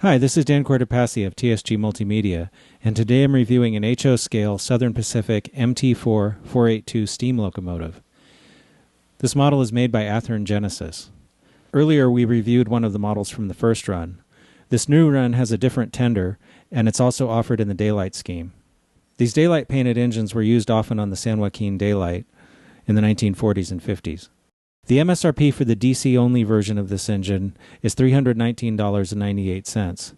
Hi, this is Dan Cortopassi of TSG Multimedia, and today I'm reviewing an HO scale Southern Pacific Mt-4 482 steam locomotive. This model is made by Athearn Genesis. Earlier we reviewed one of the models from the first run. This new run has a different tender, and it's also offered in the daylight scheme. These daylight painted engines were used often on the San Joaquin Daylight in the 1940s and 50s. The MSRP for the DC-only version of this engine is $319.98.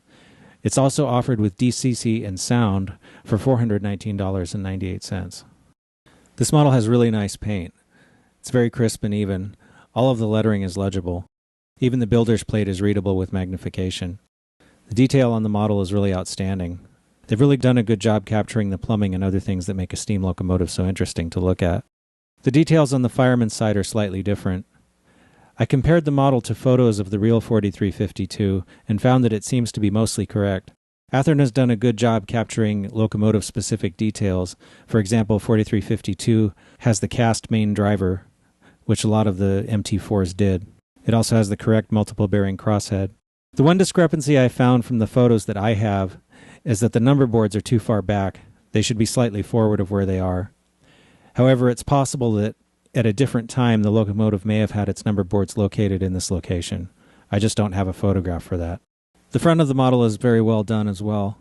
It's also offered with DCC and sound for $419.98. This model has really nice paint. It's very crisp and even. All of the lettering is legible. Even the builder's plate is readable with magnification. The detail on the model is really outstanding. They've really done a good job capturing the plumbing and other things that make a steam locomotive so interesting to look at. The details on the fireman's side are slightly different. I compared the model to photos of the real 4352 and found that it seems to be mostly correct. Athearn has done a good job capturing locomotive-specific details. For example, 4352 has the cast main driver, which a lot of the Mt-4s did. It also has the correct multiple bearing crosshead. The one discrepancy I found from the photos that I have is that the number boards are too far back. They should be slightly forward of where they are. However, it's possible that at a different time the locomotive may have had its number boards located in this location. I just don't have a photograph for that. The front of the model is very well done as well.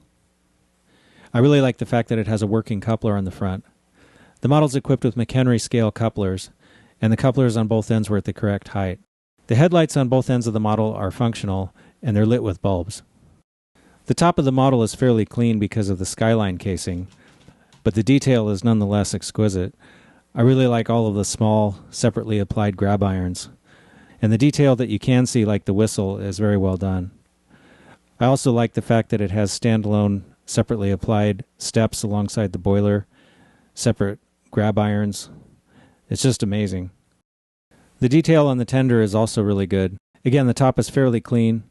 I really like the fact that it has a working coupler on the front. The model is equipped with McHenry scale couplers, and the couplers on both ends were at the correct height. The headlights on both ends of the model are functional, and they're lit with bulbs. The top of the model is fairly clean because of the skyline casing, but the detail is nonetheless exquisite. I really like all of the small, separately applied grab irons, and the detail that you can see, like the whistle, is very well done. I also like the fact that it has standalone, separately applied steps alongside the boiler, separate grab irons. It's just amazing. The detail on the tender is also really good. Again, the top is fairly clean,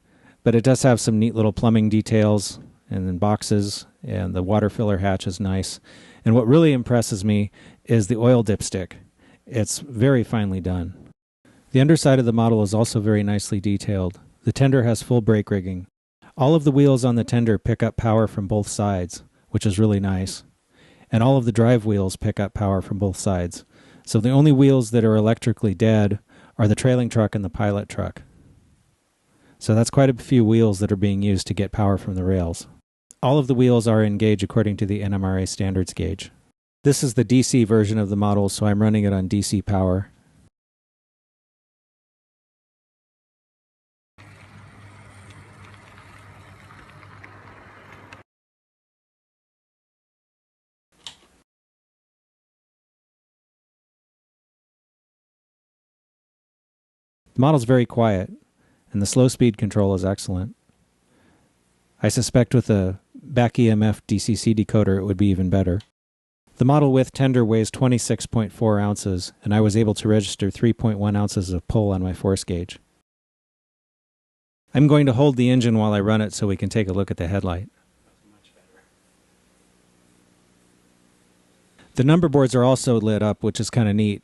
but it does have some neat little plumbing details and then boxes, and the water filler hatch is nice. And what really impresses me is the oil dipstick. It's very finely done. The underside of the model is also very nicely detailed. The tender has full brake rigging. All of the wheels on the tender pick up power from both sides, which is really nice. And all of the drive wheels pick up power from both sides. So the only wheels that are electrically dead are the trailing truck and the pilot truck. So that's quite a few wheels that are being used to get power from the rails. All of the wheels are in gauge according to the NMRA standards gauge. This is the DC version of the model, so I'm running it on DC power. The model's very quiet, and the slow speed control is excellent. I suspect with a back EMF DCC decoder it would be even better. The model width tender weighs 26.4 ounces, and I was able to register 3.1 ounces of pull on my force gauge. I'm going to hold the engine while I run it so we can take a look at the headlight. The number boards are also lit up, which is kind of neat.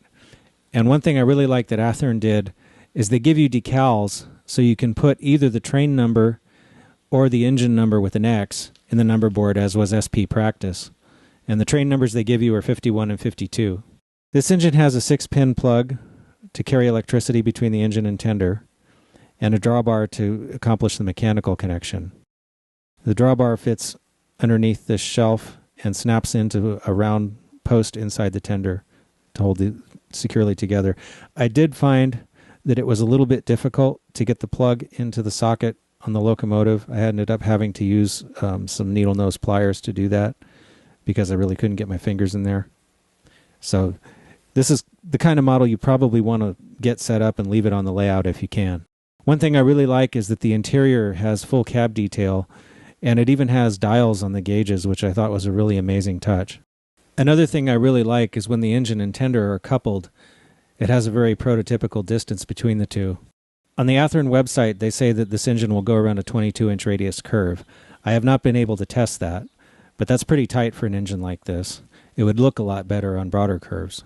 And one thing I really like that Athearn did is they give you decals so you can put either the train number or the engine number with an X in the number board, as was SP Practice. And the train numbers they give you are 51 and 52. This engine has a 6-pin plug to carry electricity between the engine and tender, and a drawbar to accomplish the mechanical connection. The drawbar fits underneath this shelf and snaps into a round post inside the tender to hold it securely together. I did find that it was a little bit difficult to get the plug into the socket on the locomotive. I ended up having to use some needle nose pliers to do that because I really couldn't get my fingers in there. So this is the kind of model you probably want to get set up and leave it on the layout if you can. One thing I really like is that the interior has full cab detail, and it even has dials on the gauges, which I thought was a really amazing touch. Another thing I really like is when the engine and tender are coupled, it has a very prototypical distance between the two. On the Athearn website, they say that this engine will go around a 22-inch radius curve. I have not been able to test that, but that's pretty tight for an engine like this. It would look a lot better on broader curves.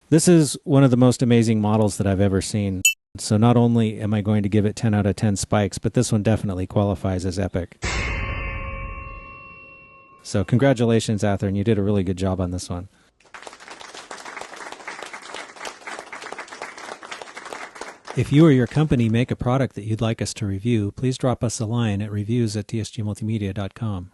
This is one of the most amazing models that I've ever seen. So not only am I going to give it 10 out of 10 spikes, but this one definitely qualifies as epic. So congratulations, Athearn. You did a really good job on this one. If you or your company make a product that you'd like us to review, please drop us a line at reviews@tsgmultimedia.com.